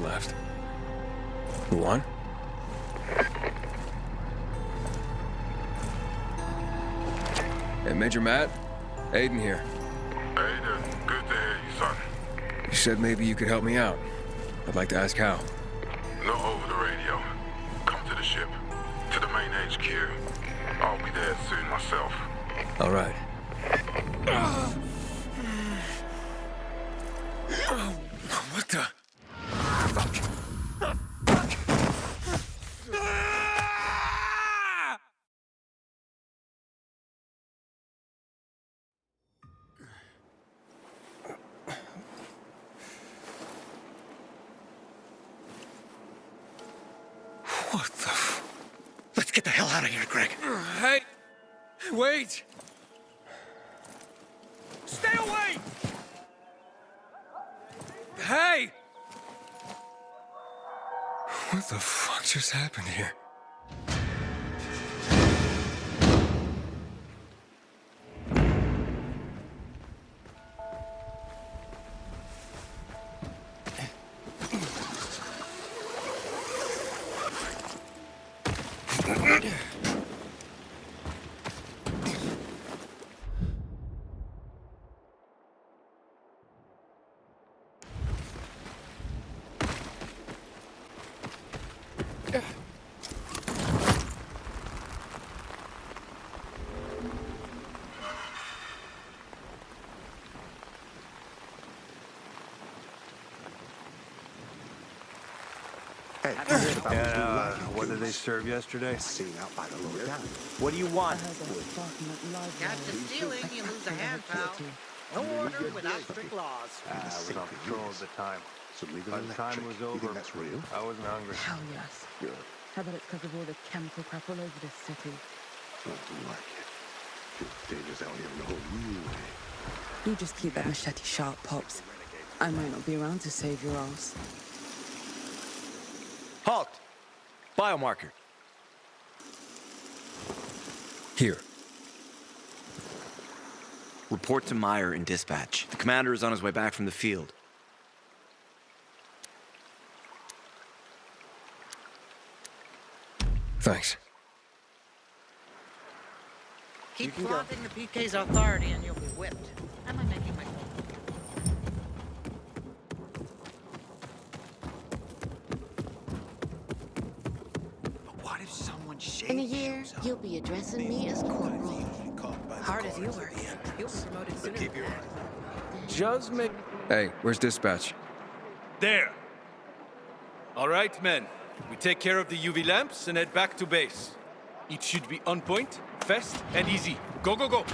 minutes left. Who on? Hey, Major Matt? Aiden here. Aiden, good to hear you, son. You said maybe you could help me out. I'd like to ask how. Not over the radio. Come to the ship. To the main HQ. I'll be there soon myself. All right. What the? Fuck. What the? Let's get the hell out of here, Greg. Hey! Wait! Stay away! Hey! What the fuck just happened here? Hey, what did they serve yesterday? Seen out by the lower down. What do you want? After stealing, you lose a hand, pal. No order without strict laws. I was on patrol at the time. By the time was over, that's real? I wasn't hungry. Hell yes. Good. How about it's because of all the chemical crap all over this city? I don't like it. It's dangerous out here in the whole real way. You just keep that machete sharp, Pops. I might not be around to save your ass. Halt! Biomarker. Here. Report to Meyer in dispatch. The commander is on his way back from the field. Thanks. Keep flaunting the PK's authority and you'll be whipped. Am I making my point? What if someone shaves In a year, you'll be addressing me as Corporal. Hard as you were. You'll be promoted sooner than that. Just make... Hey, where's dispatch? There. All right, men. We take care of the UV lamps and head back to base. It should be on point, fast, and easy. Go, go, go!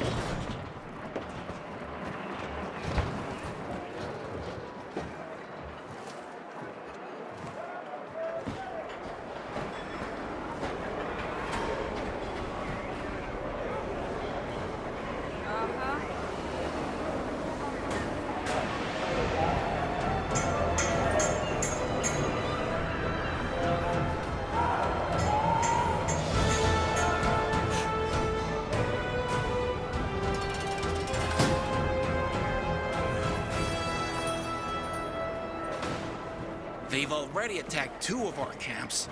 They've already attacked 2 of our camps.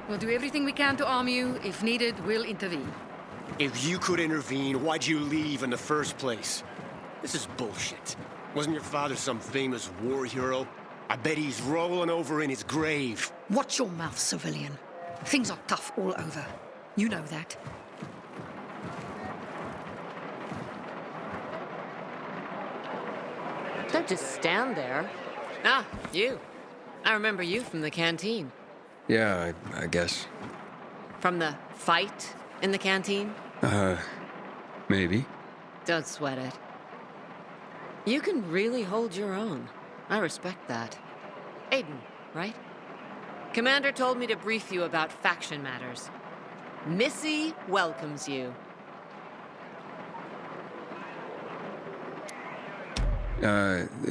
We'll do everything we can to arm you. If needed, we'll intervene. If you could intervene, why'd you leave in the first place? This is bullshit. Wasn't your father some famous war hero? I bet he's rolling over in his grave. Watch your mouth, civilian. Things are tough all over. You know that. Don't just stand there. Ah, you. I remember you from the canteen. Yeah, I guess. From the fight in the canteen? Maybe. Don't sweat it. You can really hold your own. I respect that. Aiden, right? Commander told me to brief you about faction matters. Missy welcomes you.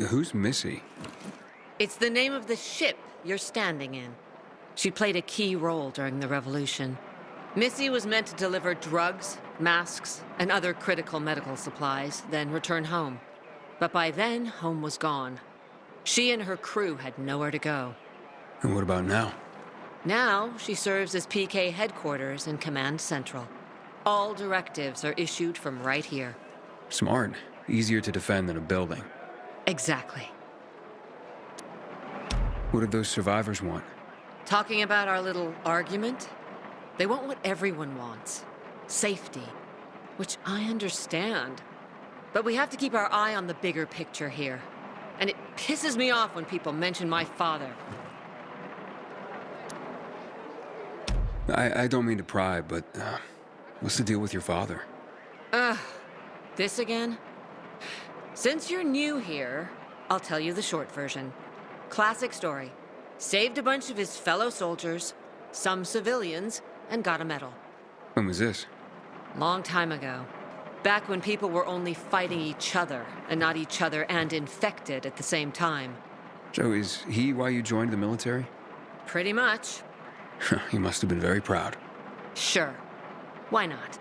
Who's Missy? It's the name of the ship you're standing in. She played a key role during the revolution. Missy was meant to deliver drugs, masks, and other critical medical supplies, then return home. But by then, home was gone. She and her crew had nowhere to go. And what about now? Now, she serves as PK headquarters in Command Central. All directives are issued from right here. Smart. Easier to defend than a building. Exactly. What did those survivors want? Talking about our little argument? They want what everyone wants. Safety. Which I understand. But we have to keep our eye on the bigger picture here. And it pisses me off when people mention my father. I don't mean to pry, but what's the deal with your father? This again? Since you're new here, I'll tell you the short version. Classic story. Saved a bunch of his fellow soldiers, some civilians, and got a medal. When was this? Long time ago. Back when people were only fighting each other, and not each other and infected at the same time. So is he why you joined the military? Pretty much. He must have been very proud. Sure. Why not?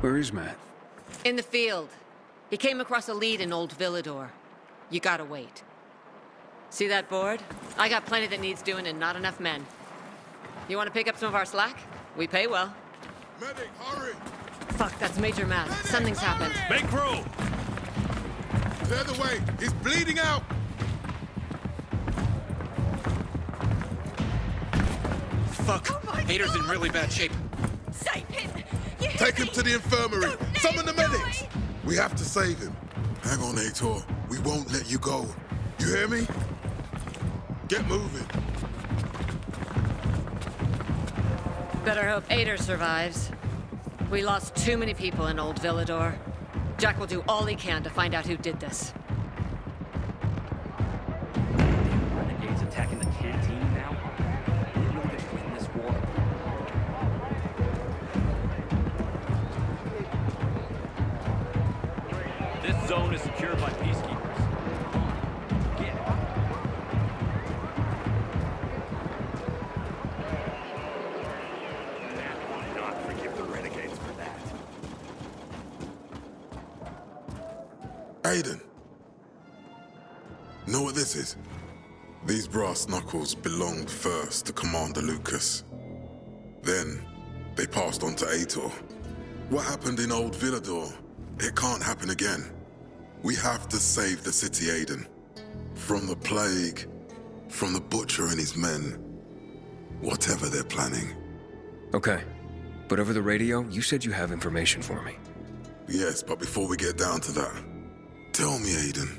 Where is Matt? In the field. He came across a lead in Old Villador. You gotta wait. See that board? I got plenty that needs doing and not enough men. You wanna pick up some of our slack? We pay well. Medic, hurry! Fuck, that's Major Matt. Something's happened. Make room! Clear the way! He's bleeding out! Fuck. Hader's in really bad shape. Save him! You hear Take him me? to the infirmary! Don't let Summon the him medics! die. We have to save him. Hang on, Aitor. We won't let you go. You hear me? Get moving. Better hope Ader survives. We lost too many people in Old Villador. Jack will do all he can to find out who did this. Renegades attacking the canteen now? We're really gonna win this war? This zone is secured by peacekeepers. Come on, get it. Matt will not forgive the renegades for that. Aiden. Know what this is? These brass knuckles belonged first to Commander Lucas. Then, they passed on to Aitor. What happened in Old Villador, it can't happen again. We have to save the city, Aiden. From the plague, from the Butcher and his men. Whatever they're planning. Okay. But over the radio, you said you have information for me. Yes, but before we get down to that, tell me, Aiden,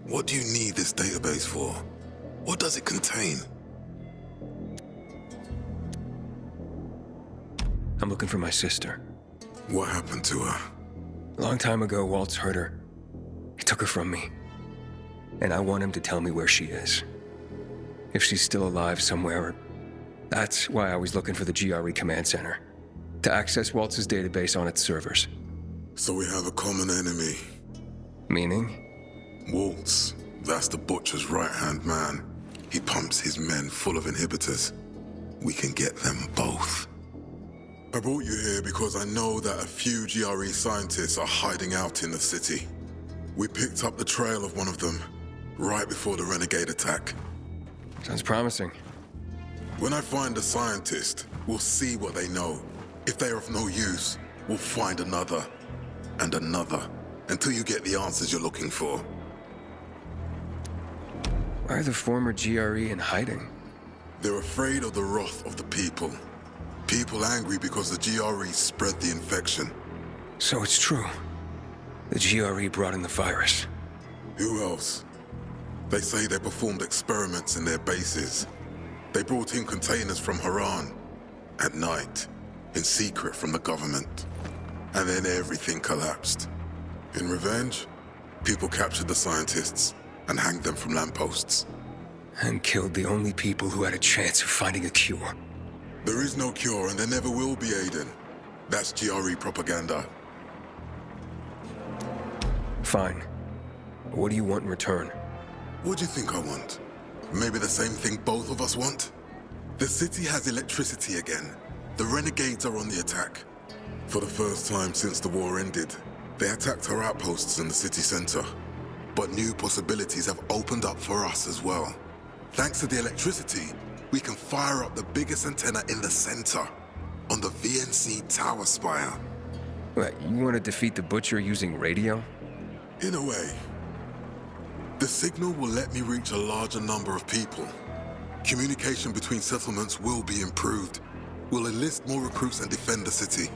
what do you need this database for? What does it contain? I'm looking for my sister. What happened to her? A long time ago, Waltz hurt her. He took her from me. And I want him to tell me where she is. If she's still alive somewhere. That's why I was looking for the GRE command center. To access Waltz's database on its servers. So we have a common enemy. Meaning? Waltz. That's the Butcher's right-hand man. He pumps his men full of inhibitors. We can get them both. I brought you here because I know that a few GRE scientists are hiding out in the city. We picked up the trail of one of them right before the renegade attack. Sounds promising. When I find a scientist, we'll see what they know. If they are of no use, we'll find another and another until you get the answers you're looking for. Why are the former GRE in hiding? They're afraid of the wrath of the people. People angry because the GRE spread the infection. So it's true. The GRE brought in the virus. Who else? They say they performed experiments in their bases. They brought in containers from Haran at night, in secret from the government. And then everything collapsed. In revenge, people captured the scientists and hanged them from lampposts. And killed the only people who had a chance of finding a cure. There is no cure and there never will be, Aiden. That's GRE propaganda. Fine. What do you want in return? What do you think I want? Maybe the same thing both of us want? The city has electricity again. The renegades are on the attack. For the first time since the war ended, they attacked our outposts in the city center. But new possibilities have opened up for us as well. Thanks to the electricity, we can fire up the biggest antenna in the center, on the VNC tower spire. What, you want to defeat the Butcher using radio? In a way. The signal will let me reach a larger number of people. Communication between settlements will be improved. We'll enlist more recruits and defend the city.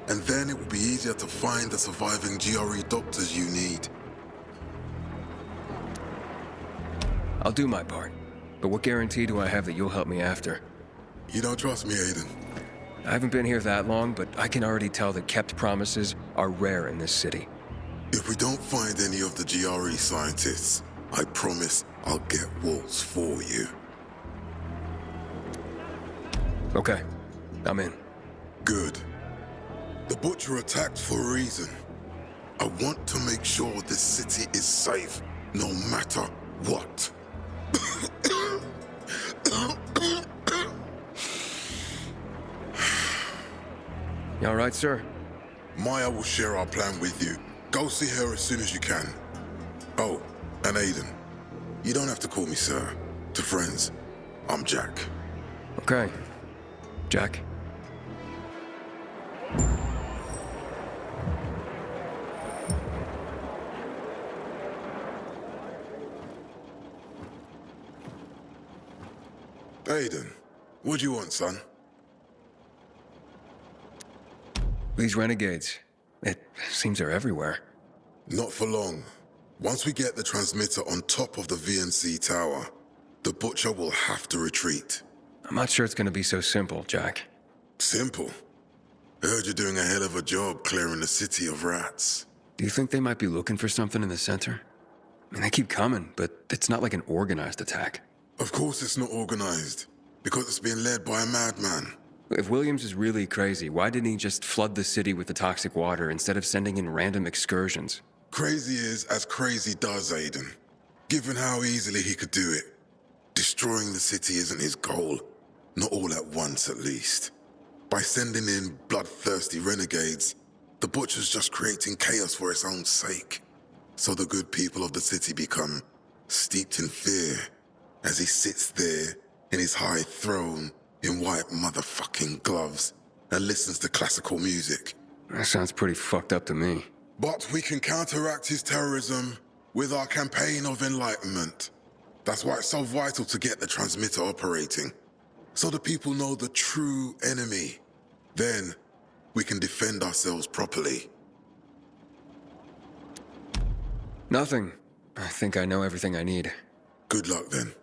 And then it will be easier to find the surviving GRE doctors you need. I'll do my part. But what guarantee do I have that you'll help me after? You don't trust me, Aiden? I haven't been here that long, but I can already tell that kept promises are rare in this city. If we don't find any of the GRE scientists, I promise I'll get Waltz for you. Okay, I'm in. Good. The Butcher attacked for a reason. I want to make sure this city is safe, no matter what. You all right, sir? Maya will share our plan with you. Go see her as soon as you can. Oh, and Aiden, you don't have to call me sir. To friends, I'm Jack. Okay. Jack. Aiden, what do you want, son? These renegades. It seems they're everywhere. Not for long. Once we get the transmitter on top of the VNC tower, the Butcher will have to retreat. I'm not sure it's gonna be so simple, Jack. Simple? I heard you're doing a hell of a job clearing the city of rats. Do you think they might be looking for something in the center? I mean, they keep coming, but it's not like an organized attack. Of course it's not organized, because it's being led by a madman. If Williams is really crazy, why didn't he just flood the city with the toxic water instead of sending in random excursions? Crazy is as crazy does, Aiden. Given how easily he could do it. Destroying the city isn't his goal. Not all at once, at least. By sending in bloodthirsty renegades, the Butcher's just creating chaos for its own sake. So the good people of the city become steeped in fear as he sits there in his high throne in white motherfucking gloves and listens to classical music. That sounds pretty fucked up to me. But we can counteract his terrorism with our campaign of enlightenment. That's why it's so vital to get the transmitter operating, so the people know the true enemy. Then we can defend ourselves properly. Nothing. I think I know everything I need. Good luck then.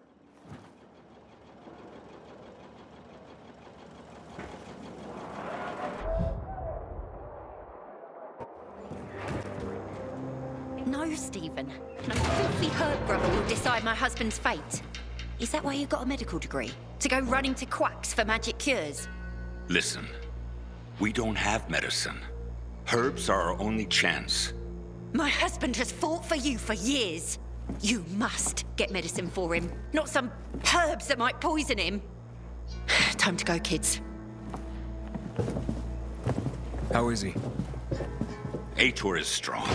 No, Stephen. No filthy herb brother will decide my husband's fate. Is that why you got a medical degree? To go running to quacks for magic cures? Listen, we don't have medicine. Herbs are our only chance. My husband has fought for you for years. You must get medicine for him, not some herbs that might poison him. Time to go, kids. How is he? Aitor is strong,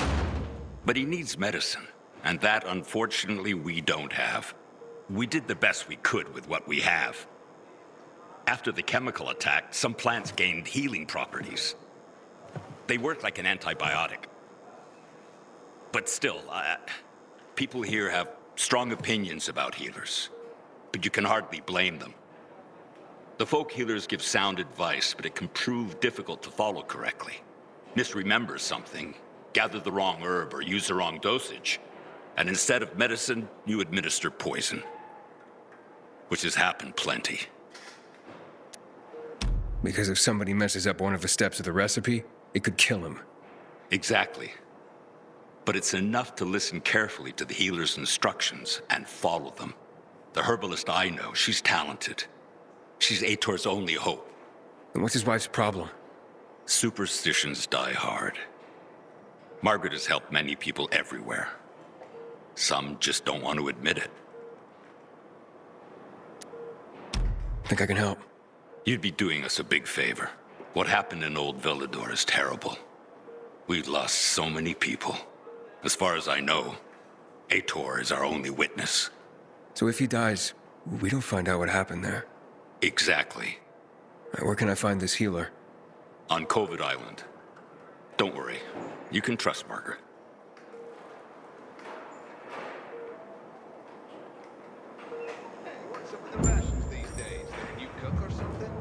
but he needs medicine, and that, unfortunately, we don't have. We did the best we could with what we have. After the chemical attack, some plants gained healing properties. They work like an antibiotic. But still, people here have strong opinions about healers, but you can hardly blame them. The folk healers give sound advice, but it can prove difficult to follow correctly. Misremember something, gather the wrong herb, or use the wrong dosage, and instead of medicine, you administer poison. Which has happened plenty. Because if somebody messes up one of the steps of the recipe, it could kill him. Exactly. But it's enough to listen carefully to the healer's instructions and follow them. The herbalist I know, she's talented. She's Aitor's only hope. And what's his wife's problem? Superstitions die hard. Margaret has helped many people everywhere. Some just don't want to admit it. Think I can help? You'd be doing us a big favor. What happened in Old Villador is terrible. We've lost so many people. As far as I know, Aitor is our only witness. So if he dies, we don't find out what happened there. Exactly. Where can I find this healer? On COVID Island. Don't worry. You can trust Margaret. What's up with the rations these days? Got a new cook or something?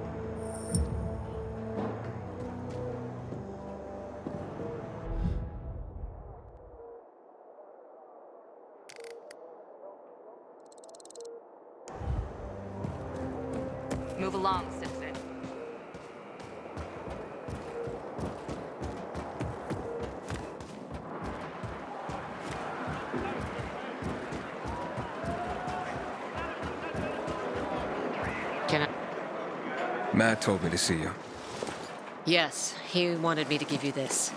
Move along, Simpson. Can I? Matt told me to see you. Yes, he wanted me to give you this.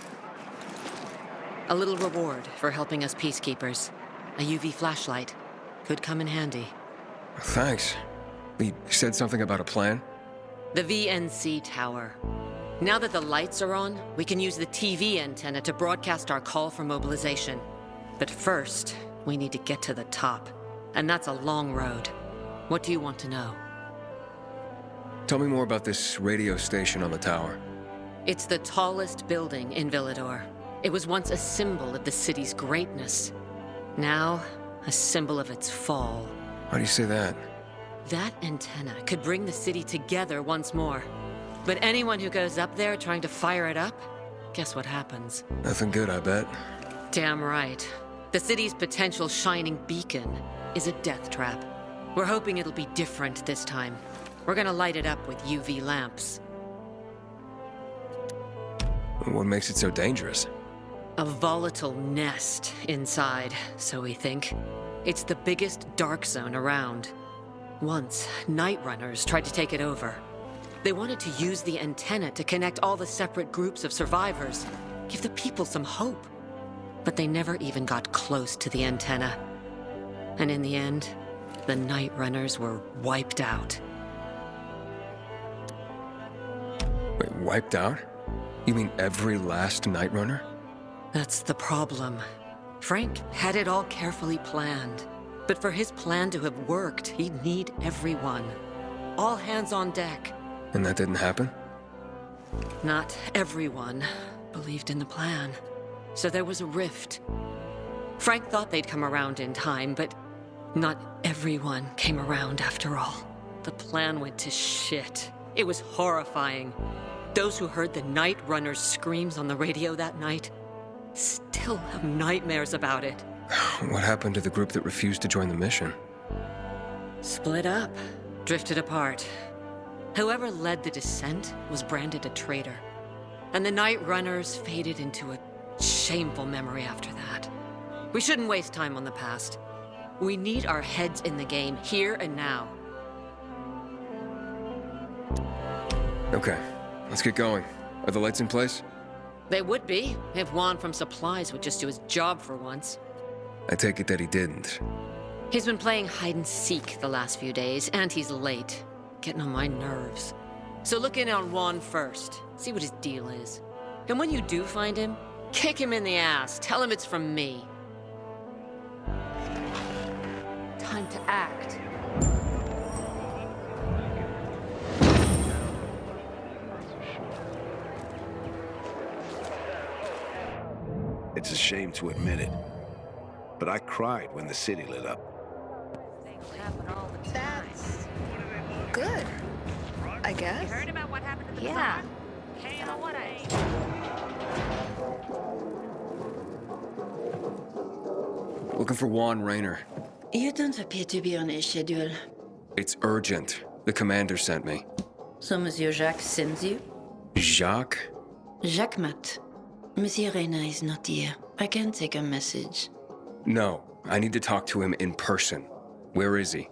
A little reward for helping us peacekeepers. A UV flashlight. Could come in handy. Thanks. He said something about a plan? The VNC tower. Now that the lights are on, we can use the TV antenna to broadcast our call for mobilization. But first, we need to get to the top. And that's a long road. What do you want to know? Tell me more about this radio station on the tower. It's the tallest building in Villador. It was once a symbol of the city's greatness. Now, a symbol of its fall. Why do you say that? That antenna could bring the city together once more. But anyone who goes up there trying to fire it up, guess what happens? Nothing good, I bet. Damn right. The city's potential shining beacon is a death trap. We're hoping it'll be different this time. We're gonna light it up with UV lamps. What makes it so dangerous? A volatile nest inside, so we think. It's the biggest dark zone around. Once, night runners tried to take it over. They wanted to use the antenna to connect all the separate groups of survivors, give the people some hope. But they never even got close to the antenna. And in the end, the night runners were wiped out. Wait, wiped out? You mean every last night runner? That's the problem. Frank had it all carefully planned. But for his plan to have worked, he'd need everyone. All hands on deck. And that didn't happen? Not everyone believed in the plan. So there was a rift. Frank thought they'd come around in time, but not everyone came around after all. The plan went to shit. It was horrifying. Those who heard the Night Runner's screams on the radio that night still have nightmares about it. What happened to the group that refused to join the mission? Split up, drifted apart. Whoever led the descent was branded a traitor. And the Night Runners faded into a shameful memory after that. We shouldn't waste time on the past. We need our heads in the game, here and now. Okay, let's get going. Are the lights in place? They would be, if Juan from Supplies would just do his job for once. I take it that he didn't. He's been playing hide-and-seek the last few days, and he's late. Getting on my nerves. So look in on Juan first. See what his deal is. And when you do find him, kick him in the ass. Tell him it's from me. Time to act. It's a shame to admit it, but I cried when the city lit up. That's good, I guess. You heard about what happened to the Yeah. Hey, what Looking for Juan Raynor. You don't appear to be on a schedule. It's urgent. The commander sent me. So Monsieur Jacques sends you? Jacques? Jacques Mat. Monsieur Reyna is not here. I can take a message. No, I need to talk to him in person. Where is he?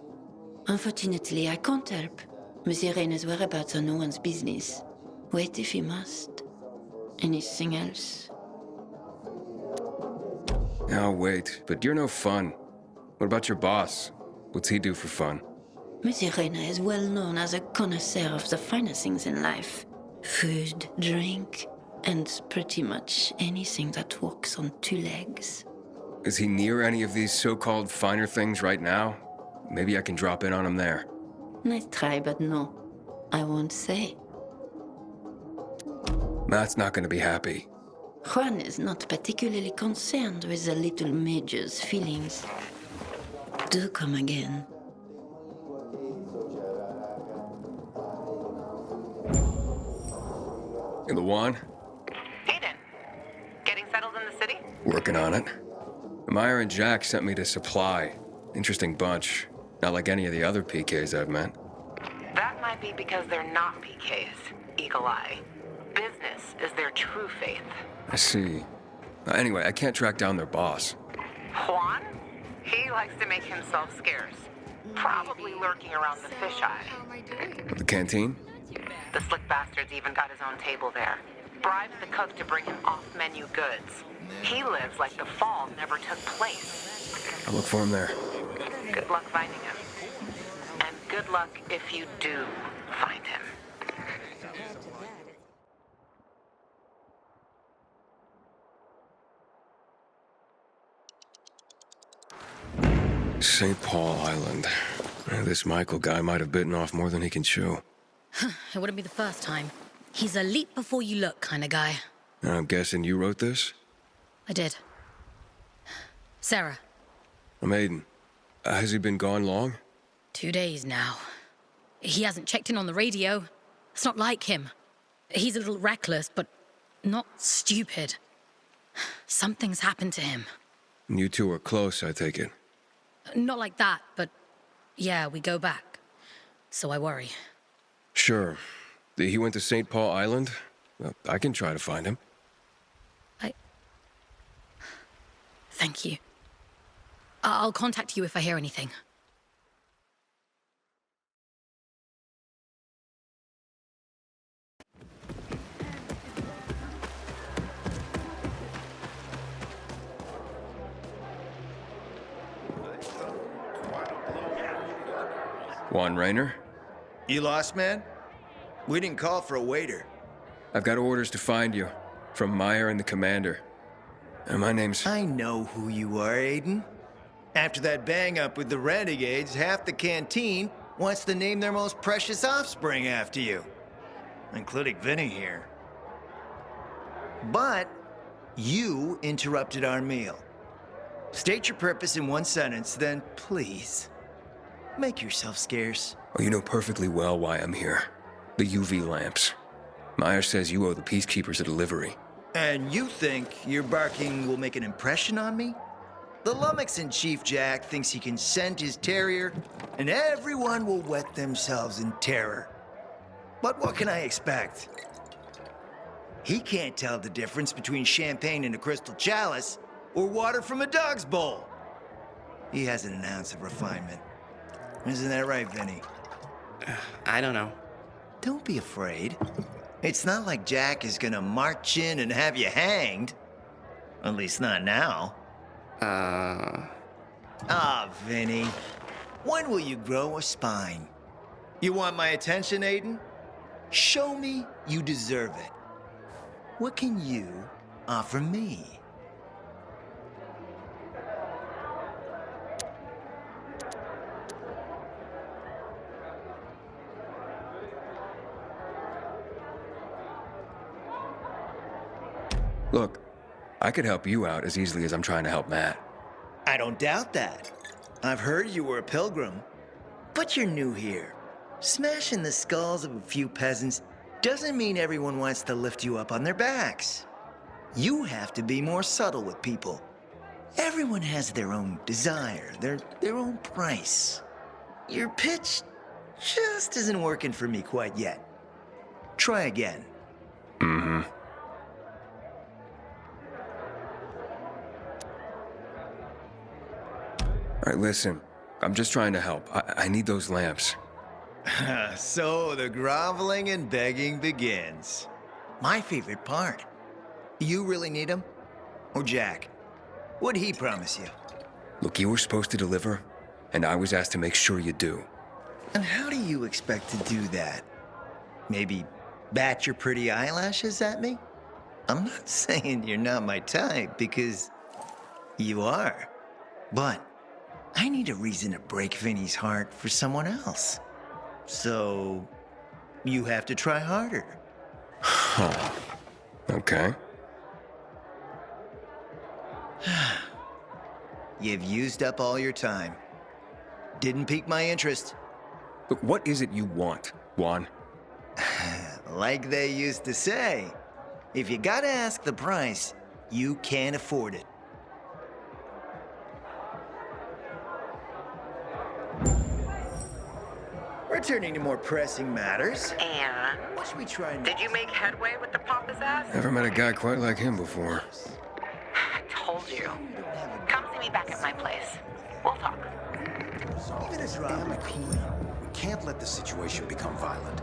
Unfortunately, I can't help. Monsieur Reyna's whereabouts are no one's business. Wait if you must. Anything else? I'll wait, but you're no fun. What about your boss? What's he do for fun? Monsieur Reyna is well known as a connoisseur of the finer things in life. Food, drink, and pretty much anything that walks on two legs. Is he near any of these so-called finer things right now? maybe I can drop in on him there. Nice try, but no. I won't say. Matt's not gonna be happy. Juan is not particularly concerned with the little major's feelings. Do come again. In the Juan? Aiden, getting settled in the city? Working on it. Meyer and Jack sent me to Supply. Interesting bunch. Not like any of the other PKs I've met. That might be because they're not PKs, Eagle Eye. Business is their true faith. I see. Anyway, I can't track down their boss. Juan? He likes to make himself scarce. Probably lurking around the fisheye. The canteen? The slick bastard's even got his own table there. Bribes the cook to bring him off-menu goods. He lives like the fall never took place. I'll look for him there. Good luck finding him. And good luck if you do find him. St. Paul Island. This Michael guy might have bitten off more than he can chew. It wouldn't be the first time. He's a leap before you look kind of guy. I'm guessing you wrote this? I did. Sarah. I'm Aiden. Has he been gone long? 2 days now. He hasn't checked in on the radio. It's not like him. He's a little reckless, but not stupid. Something's happened to him. You two are close, I take it. Not like that, but yeah, we go back. So I worry. Sure. He went to St. Paul Island? Well, I can try to find him. Thank you. I'll contact you if I hear anything. Juan Raynor? You lost, man? We didn't call for a waiter. I've got orders to find you. From Meyer and the commander. And my name's... I know who you are, Aiden. After that bang-up with the Renegades, half the canteen wants to name their most precious offspring after you. Including Vinny here. But you interrupted our meal. State your purpose in one sentence, then please, make yourself scarce. Oh, you know perfectly well why I'm here. The UV lamps. Meyer says you owe the Peacekeepers a delivery. And you think your barking will make an impression on me? The lummox-in-chief Jack thinks he can scent his terrier, and everyone will wet themselves in terror. But what can I expect? He can't tell the difference between champagne in a crystal chalice or water from a dog's bowl. He hasn't an ounce of refinement. Isn't that right, Vinny? I don't know. Don't be afraid. It's not like Jack is gonna march in and have you hanged. At least not now. Vinny. When will you grow a spine? You want my attention, Aiden? Show me you deserve it. What can you offer me? Look, I could help you out as easily as I'm trying to help Matt. I don't doubt that. I've heard you were a pilgrim. But you're new here. Smashing the skulls of a few peasants doesn't mean everyone wants to lift you up on their backs. You have to be more subtle with people. Everyone has their own desire, their own price. Your pitch just isn't working for me quite yet. Try again. Mm-hmm. All right, listen. I'm just trying to help. I need those lamps. So the groveling and begging begins. My favorite part. You really need them? Or Jack? What'd he promise you? Look, you were supposed to deliver, and I was asked to make sure you do. And how do you expect to do that? Maybe bat your pretty eyelashes at me? I'm not saying you're not my type, because you are. But I need a reason to break Vinny's heart for someone else. So, you have to try harder. Huh. Okay. You've used up all your time. Didn't pique my interest. Look, what is it you want, Juan? Like they used to say, if you gotta ask the price, you can't afford it. Returning to more pressing matters. And? What should we try next? Did you make headway with the Papa's ass? Never met a guy quite like him before. I told you. Come see me back at my place. We'll talk. Even as Ram McQueen, we can't let the situation become violent.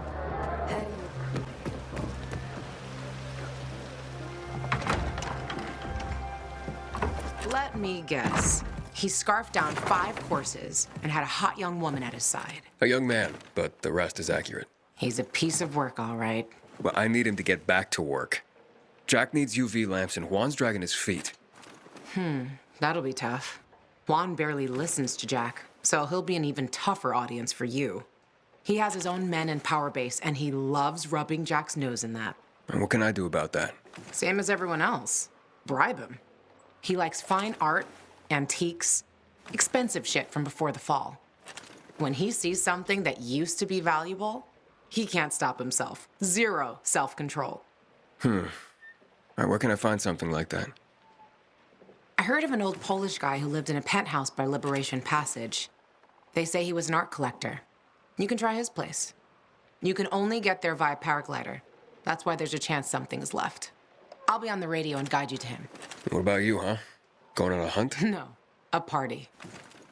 Let me guess. He scarfed down 5 courses and had a hot young woman at his side. A young man, but the rest is accurate. He's a piece of work, all right. Well, I need him to get back to work. Jack needs UV lamps and Juan's dragging his feet. That'll be tough. Juan barely listens to Jack, so he'll be an even tougher audience for you. He has his own men and power base, and he loves rubbing Jack's nose in that. And what can I do about that? Same as everyone else. Bribe him. He likes fine art, antiques, expensive shit from before the fall. When he sees something that used to be valuable, he can't stop himself. 0 self-control. All right, where can I find something like that? I heard of an old Polish guy who lived in a penthouse by Liberation Passage. They say he was an art collector. You can try his place. You can only get there via paraglider. That's why there's a chance something's left. I'll be on the radio and guide you to him. What about you, huh? Going on a hunt? No, a party.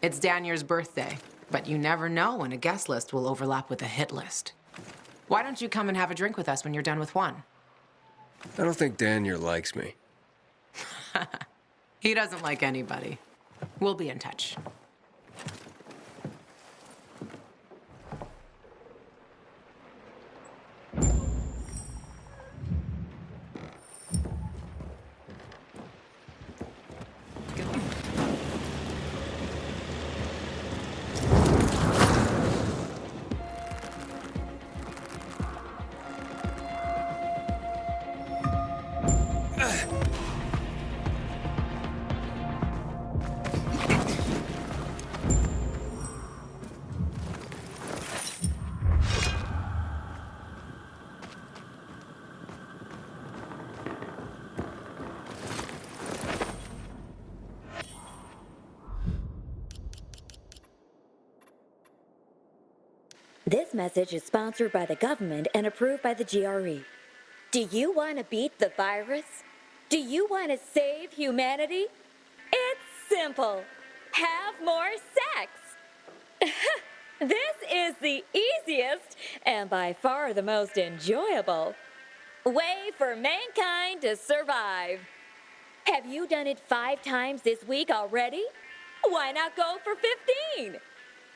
It's Danier's birthday, but you never know when a guest list will overlap with a hit list. Why don't you come and have a drink with us when you're done with one? I don't think Danier likes me. He doesn't like anybody. We'll be in touch. This message is sponsored by the government and approved by the GRE. Do you want to beat the virus? Do you want to save humanity? It's simple. Have more sex. This is the easiest and by far the most enjoyable way for mankind to survive. Have you done it 5 times this week already? Why not go for 15?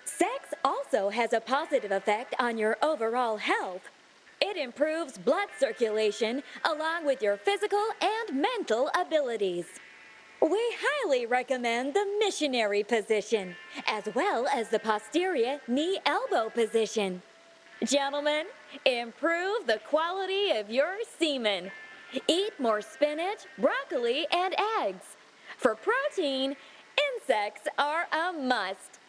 Sex also has a positive effect on your overall health. It improves blood circulation along with your physical and mental abilities. We highly recommend the missionary position, as well as the posterior knee-elbow position. Gentlemen, improve the quality of your semen. Eat more spinach, broccoli, and eggs. For protein, insects are a must.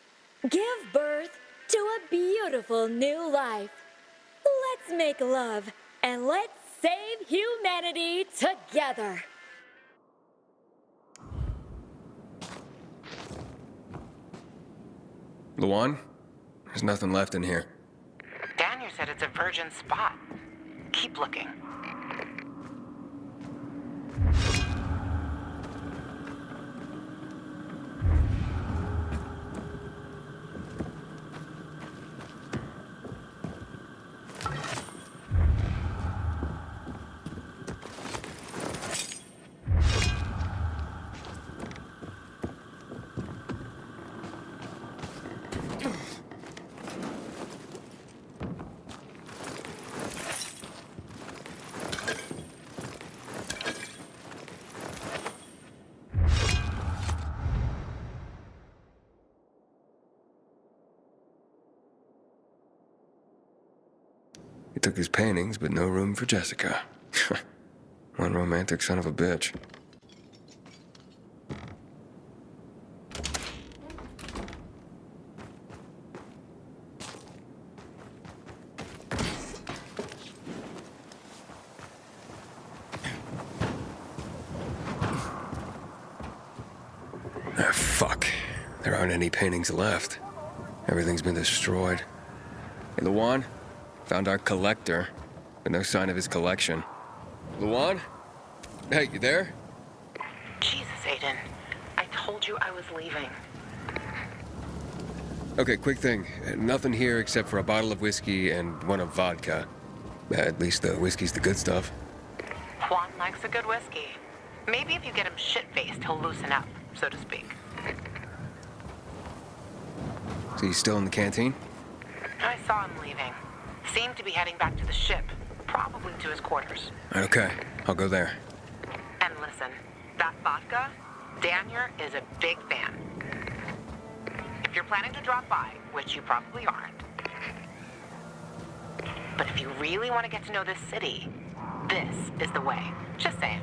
Give birth to a beautiful new life. Let's make love and let's save humanity together. Luan? There's nothing left in here. Daniel said it's a virgin spot. Keep looking. He took his paintings, but no room for Jessica. One romantic son of a bitch. Ah, fuck. There aren't any paintings left. Everything's been destroyed. Hey, Luan? Found our collector, but no sign of his collection. Luan? Hey, you there? Jesus, Aiden. I told you I was leaving. Okay, quick thing. Nothing here except for a bottle of whiskey and one of vodka. At least the whiskey's the good stuff. Juan likes a good whiskey. Maybe if you get him shit-faced, he'll loosen up, so to speak. So he's still in the canteen? I saw him leaving. Seemed to be heading back to the ship, probably to his quarters. Okay, I'll go there. And listen, that vodka, Daniel is a big fan. If you're planning to drop by, which you probably aren't, but if you really want to get to know this city, this is the way. Just saying.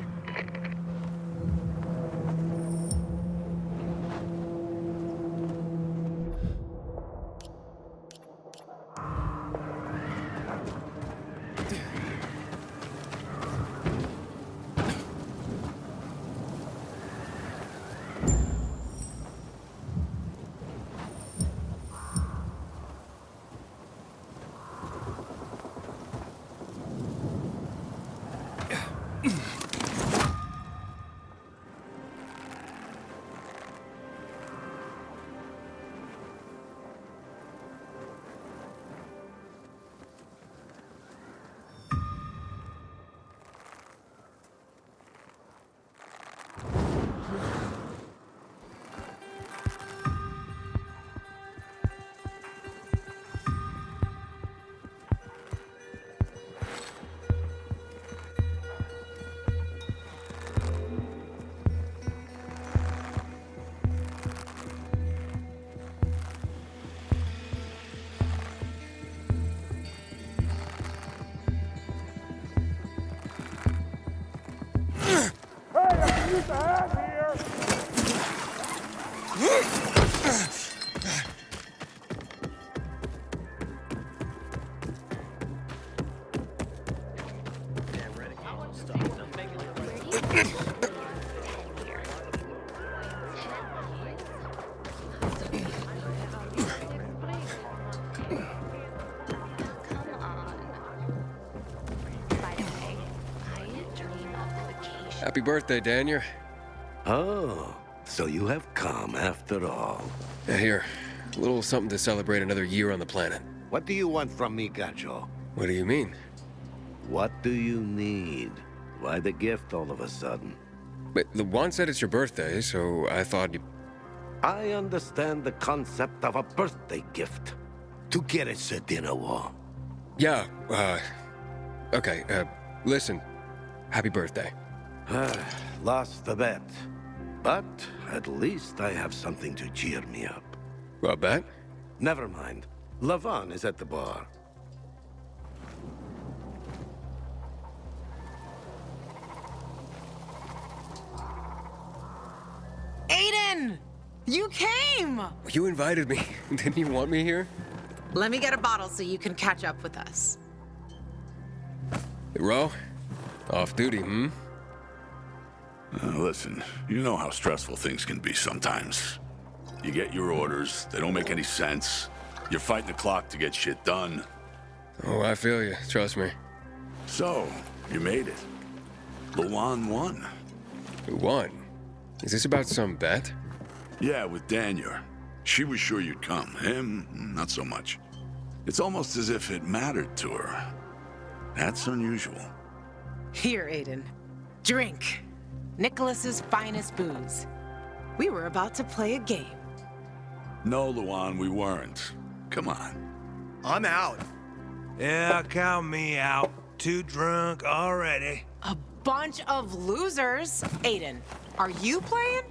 Happy birthday, Daniel. Oh, so you have come after all. Here, a little something to celebrate another year on the planet. What do you want from me, Gacho? What do you mean? What do you need? Why the gift all of a sudden? But Luan said it's your birthday, so I thought you... I understand the concept of a birthday gift. Tu quieres a dinner war? Yeah, okay, listen. Happy birthday. Lost the bet. But at least I have something to cheer me up. A bet? Never mind. Lavon is at the bar. Aiden! You came! You invited me. Didn't you want me here? Let me get a bottle so you can catch up with us. Ro? Off duty, hmm? Listen, you know how stressful things can be sometimes. You get your orders, they don't make any sense. You're fighting the clock to get shit done. Oh, I feel you. Trust me. So, you made it. Luan won. Who won? Is this about some bet? Yeah, with Daniel. She was sure you'd come. Him, not so much. It's almost as if it mattered to her. That's unusual. Here, Aiden. Drink. Nicholas's finest booze. We were about to play a game. No, Luan, we weren't. Come on. I'm out. Yeah, count me out. Too drunk already. A bunch of losers. Aiden, are you playing?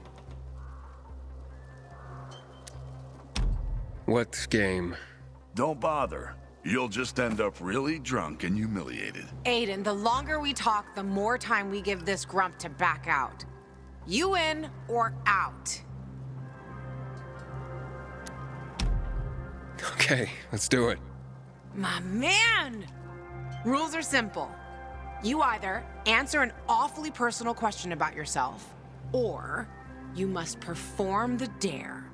What game? Don't bother. You'll just end up really drunk and humiliated. Aiden, the longer we talk, the more time we give this grump to back out. You in or out? Okay, let's do it. My man! Rules are simple. You either answer an awfully personal question about yourself, or you must perform the dare.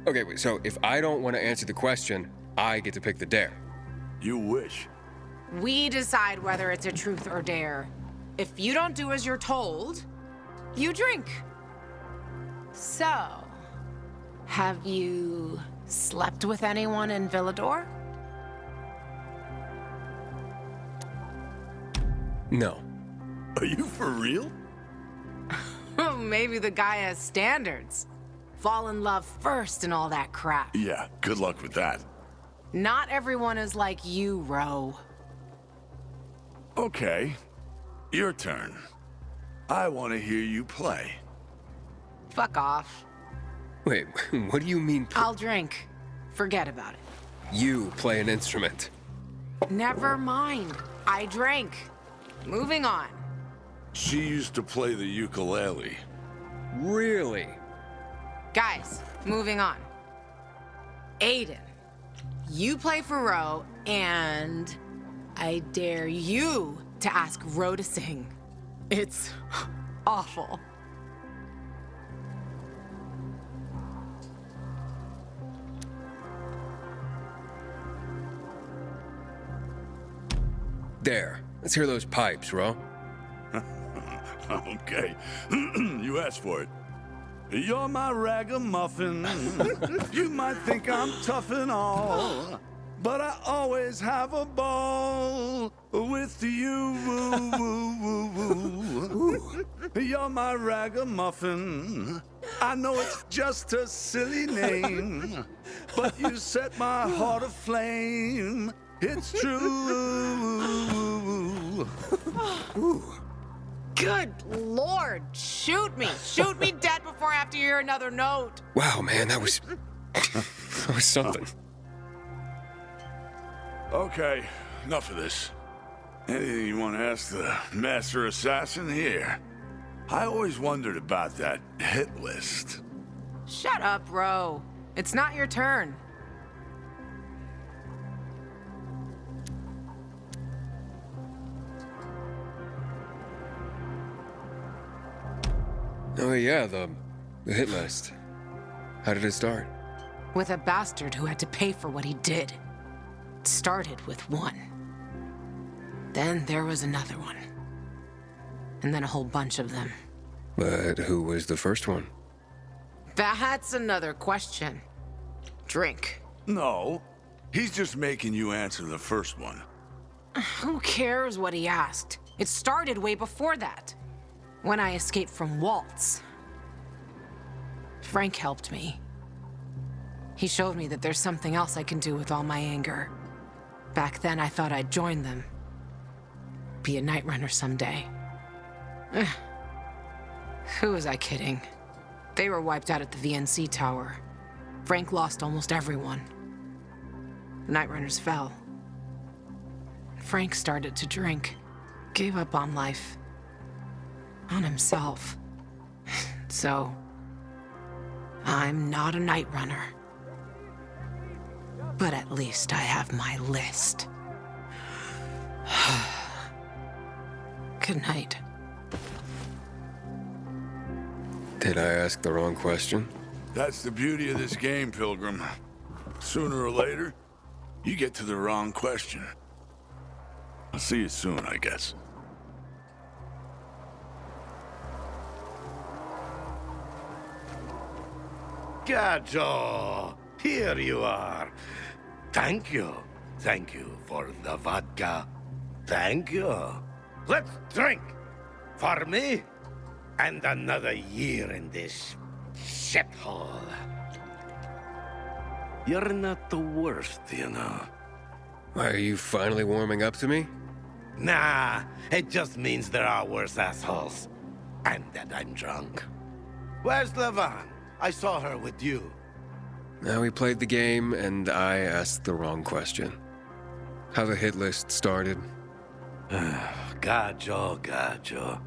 Okay, wait, so if I don't want to answer the question, I get to pick the dare. You wish. We decide whether it's a truth or dare. If you don't do as you're told, you drink. So, have you slept with anyone in Villador? No. Are you for real? Maybe the guy has standards. Fall in love first and all that crap. Yeah, good luck with that. Not everyone is like you, Ro. Okay, your turn. I want to hear you play. Fuck off. Wait, what do you mean? I'll drink. Forget about it. You play an instrument. Never mind. I drank. Moving on. She used to play the ukulele. Really? Guys, moving on. Aiden, you play for Ro, and I dare you to ask Ro to sing. It's awful. Dare. Let's hear those pipes, Ro. Okay, you asked for it. You're my ragamuffin. You might think I'm tough and all, but I always have a ball with you. You're my ragamuffin. I know it's just a silly name, but you set my heart aflame. It's true. Good Lord, shoot me. Shoot me dead before I have to hear another note. Wow, man, that was... that was something. Okay, enough of this. Anything you want to ask the Master Assassin here? I always wondered about that hit list. Shut up, Ro. It's not your turn. Oh yeah, the hit list. How did it start? With a bastard who had to pay for what he did. It started with one. Then there was another one. And then a whole bunch of them. But who was the first one? That's another question. Drink. No, he's just making you answer the first one. Who cares what he asked? It started way before that. When I escaped from Waltz. Frank helped me. He showed me that there's something else I can do with all my anger. Back then, I thought I'd join them. Be a night runner someday. Who was I kidding? They were wiped out at the VNC tower. Frank lost almost everyone. The night runners fell. Frank started to drink. Gave up on life. On himself. So, I'm not a night runner. But at least I have my list. Good night. Did I ask the wrong question? That's the beauty of this game, Pilgrim. Sooner or later, you get to the wrong question. I'll see you soon, I guess. Gajo, here you are. Thank you. Thank you for the vodka. Thank you. Let's drink. For me, and another year in this shithole. You're not the worst, you know. Are you finally warming up to me? Nah, it just means there are worse assholes. And that I'm drunk. Where's Levan? I saw her with you. Now we played the game, and I asked the wrong question. How the hit list started. Gotcha.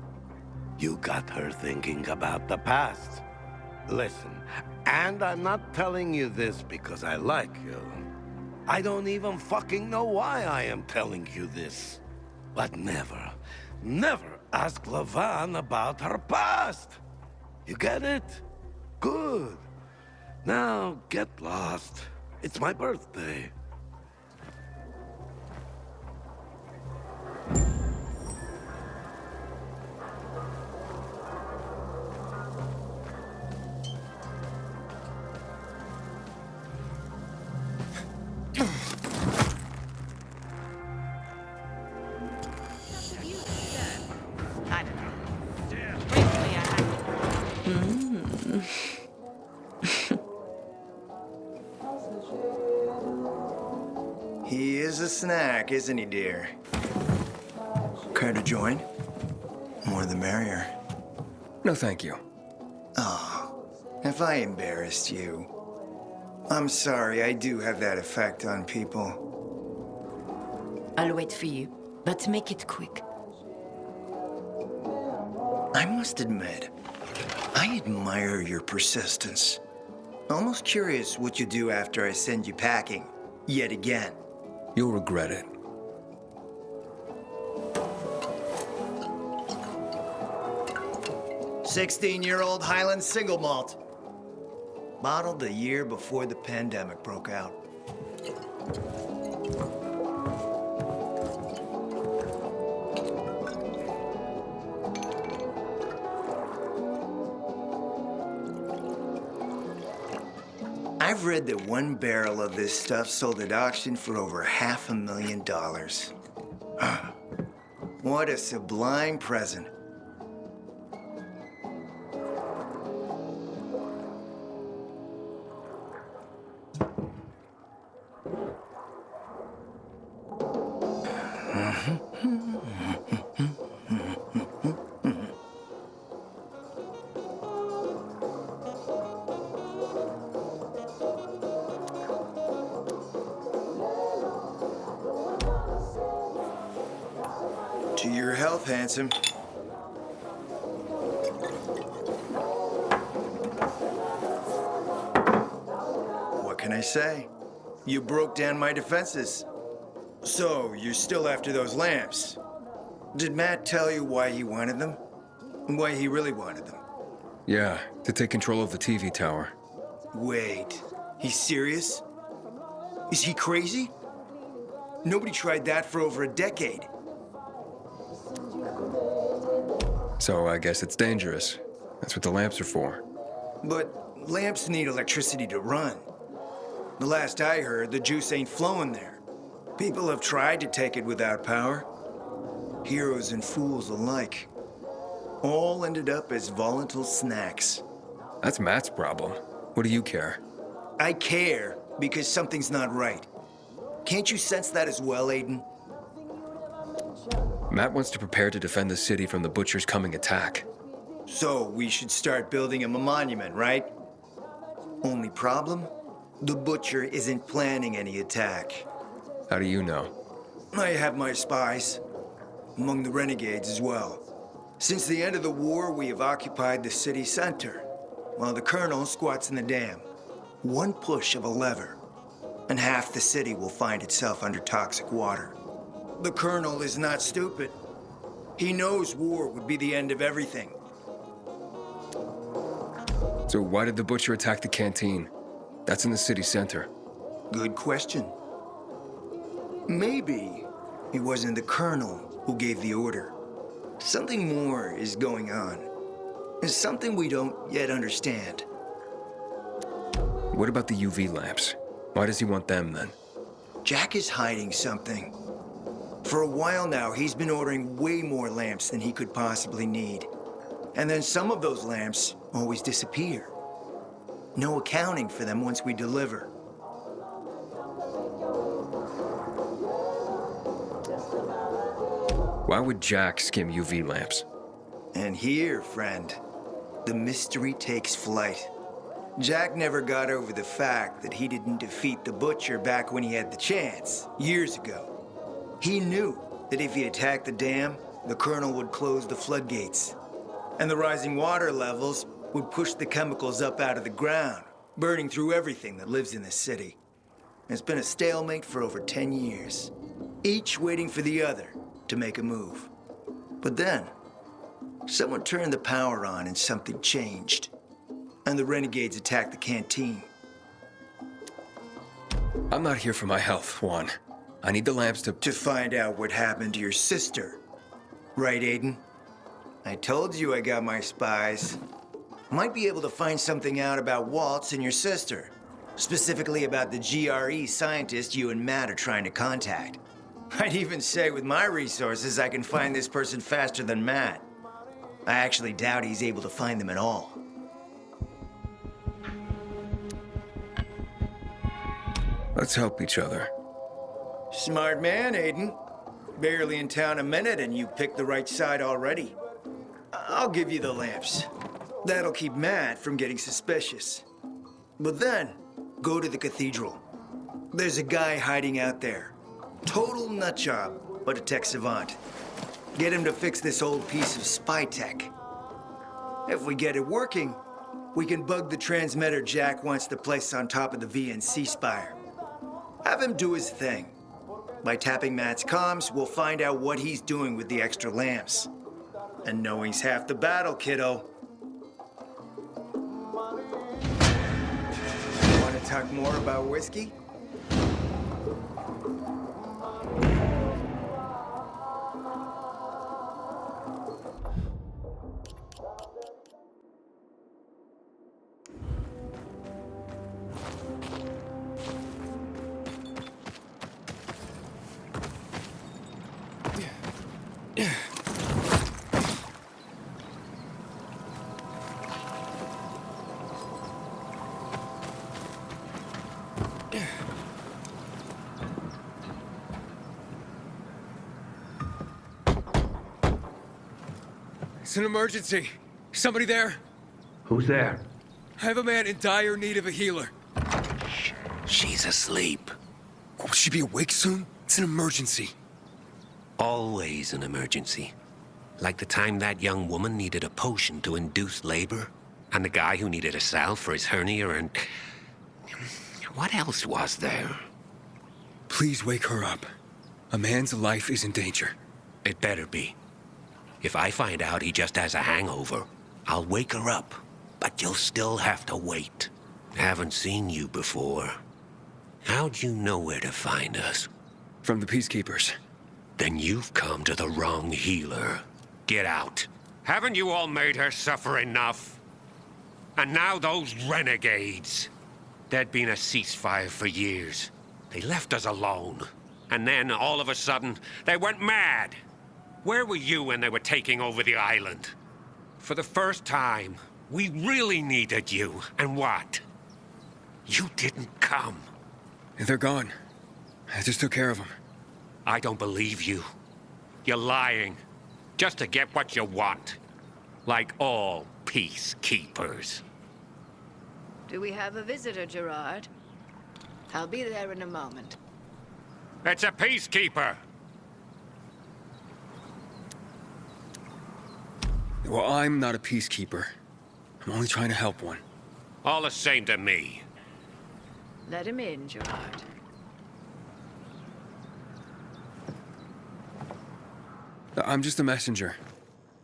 You got her thinking about the past. Listen, and I'm not telling you this because I like you. I don't even fucking know why I am telling you this. But never ask Lavan about her past. You get it? Good. Now get lost. It's my birthday. I don't know. Briefly, I He is a snack, isn't he, dear? Care to join? More the merrier. No, thank you. Oh, if I embarrassed you. I'm sorry, I do have that effect on people. I'll wait for you, but make it quick. I must admit, I admire your persistence. Almost curious what you do after I send you packing, yet again. You'll regret it. "16-year-old Highland single malt. Bottled the year before the pandemic broke out. I've read that one barrel of this stuff sold at auction for over $500,000. What a sublime present. To your health, handsome. What can I say? You broke down my defenses. So, you're still after those lamps. Did Matt tell you why he wanted them? Why he really wanted them? Yeah, to take control of the TV tower. Wait, he's serious? Is he crazy? Nobody tried that for over a decade. So I guess it's dangerous. That's what the lamps are for. But lamps need electricity to run. The last I heard, the juice ain't flowing there. People have tried to take it without power. Heroes and fools alike. All ended up as volatile snacks. That's Matt's problem. What do you care? I care because something's not right. Can't you sense that as well, Aiden? Matt wants to prepare to defend the city from the Butcher's coming attack. So we should start building him a monument, right? Only problem? The Butcher isn't planning any attack. How do you know? I have my spies. Among the renegades as well. Since the end of the war, we have occupied the city center, while the Colonel squats in the dam. One push of a lever, and half the city will find itself under toxic water. The Colonel is not stupid. He knows war would be the end of everything. So why did the Butcher attack the canteen? That's in the city center. Good question. Maybe it wasn't the Colonel who gave the order. Something more is going on. It's something we don't yet understand. What about the UV lamps? Why does he want them then? Jack is hiding something. For a while now, he's been ordering way more lamps than he could possibly need. And then some of those lamps always disappear. No accounting for them once we deliver. Why would Jack skim UV lamps? And here, friend, the mystery takes flight. Jack never got over the fact that he didn't defeat the Butcher back when he had the chance, years ago. He knew that if he attacked the dam, the Colonel would close the floodgates. And the rising water levels would push the chemicals up out of the ground, burning through everything that lives in the city. It's been a stalemate for over 10 years, each waiting for the other to make a move. But then, someone turned the power on and something changed. And the renegades attacked the canteen. I'm not here for my health, Juan. I need the lamps to... To find out what happened to your sister. Right, Aiden? I told you I got my spies. Might be able to find something out about Waltz and your sister. Specifically about the GRE scientist you and Matt are trying to contact. I'd even say with my resources, I can find this person faster than Matt. I actually doubt he's able to find them at all. Let's help each other. Smart man, Aiden. Barely in town a minute and you picked the right side already. I'll give you the lamps. That'll keep Matt from getting suspicious. But then, go to the cathedral. There's a guy hiding out there. Total nutjob, but a tech savant. Get him to fix this old piece of spy tech. If we get it working, we can bug the transmitter Jack wants to place on top of the VNC spire. Have him do his thing. By tapping Matt's comms, we'll find out what he's doing with the extra lamps. And knowing's half the battle, kiddo. Want to talk more about whiskey? It's an emergency. Somebody there? Who's there? I have a man in dire need of a healer. She's asleep. Will she be awake soon? It's an emergency. Always an emergency. Like the time that young woman needed a potion to induce labor, and the guy who needed a salve for his hernia, and... what else was there? Please wake her up. A man's life is in danger. It better be. If I find out he just has a hangover, I'll wake her up. But you'll still have to wait. Haven't seen you before. How'd you know where to find us? From the Peacekeepers. Then you've come to the wrong healer. Get out. Haven't you all made her suffer enough? And now those renegades. There'd been a ceasefire for years. They left us alone. And then, all of a sudden, they went mad. Where were you when they were taking over the island? For the first time, we really needed you. And what? You didn't come. They're gone. I just took care of them. I don't believe you. You're lying. Just to get what you want. Like all peacekeepers. Do we have a visitor, Gerard? I'll be there in a moment. It's a peacekeeper. Well, I'm not a peacekeeper. I'm only trying to help one. All the same to me. Let him in, Gerard. I'm just a messenger.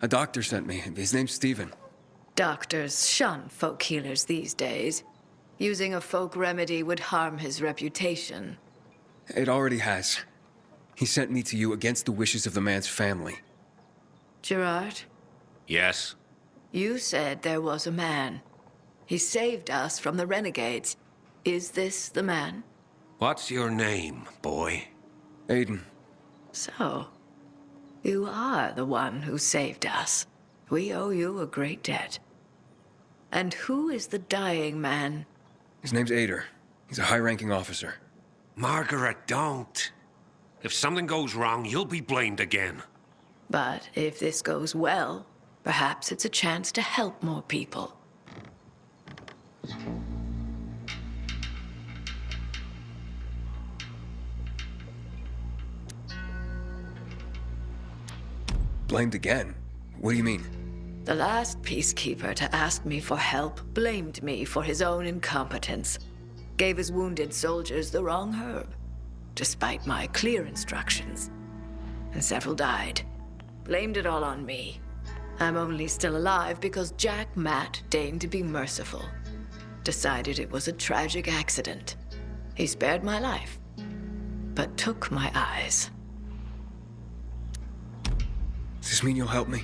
A doctor sent me. His name's Steven. Doctors shun folk healers these days. Using a folk remedy would harm his reputation. It already has. He sent me to you against the wishes of the man's family. Gerard? Yes? You said there was a man. He saved us from the renegades. Is this the man? What's your name, boy? Aiden. So, you are the one who saved us. We owe you a great debt. And who is the dying man? His name's Ader. He's a high-ranking officer. Margaret, don't. If something goes wrong, you'll be blamed again. But if this goes well, perhaps it's a chance to help more people. Blamed again? What do you mean? The last peacekeeper to ask me for help blamed me for his own incompetence. Gave his wounded soldiers the wrong herb, despite my clear instructions. And several died. Blamed it all on me. I'm only still alive because Jack Matt deigned to be merciful. Decided it was a tragic accident. He spared my life, but took my eyes. Does this mean you'll help me?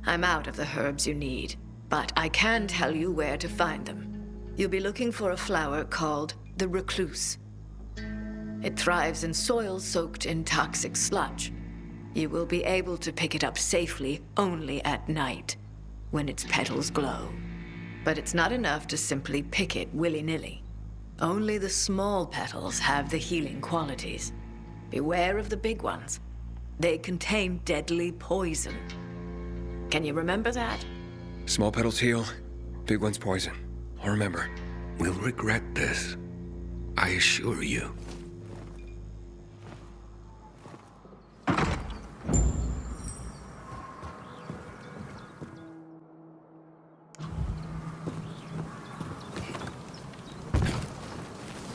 I'm out of the herbs you need, but I can tell you where to find them. You'll be looking for a flower called the recluse. It thrives in soil soaked in toxic sludge. You will be able to pick it up safely only at night, when its petals glow. But it's not enough to simply pick it willy-nilly. Only the small petals have the healing qualities. Beware of the big ones. They contain deadly poison. Can you remember that? Small petals heal, big ones poison. I'll remember. We'll regret this. I assure you.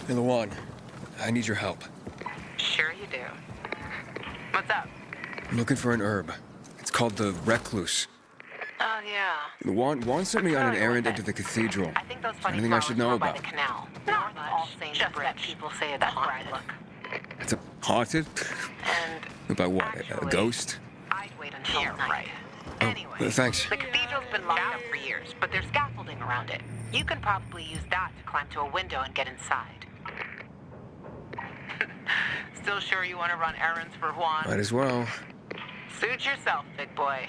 Hey, Lawan, I need your help. Sure you do. What's up? I'm looking for an herb. It's called the recluse. Oh, yeah. Juan sent me on an errand into the cathedral. I think those funny Anything I flowers should know grow by about? the canal. Not much. All Saints Just Bridge. that people say it's That's where haunted. I look. It's a haunted? And By what? A actually, ghost? I'd wait until night. Right. Oh, Anyway, thanks. the cathedral's been locked up for years, but there's scaffolding around it. You can probably use that to climb to a window and get inside. Still sure you want to run errands for Juan? Might as well. Suit yourself, big boy.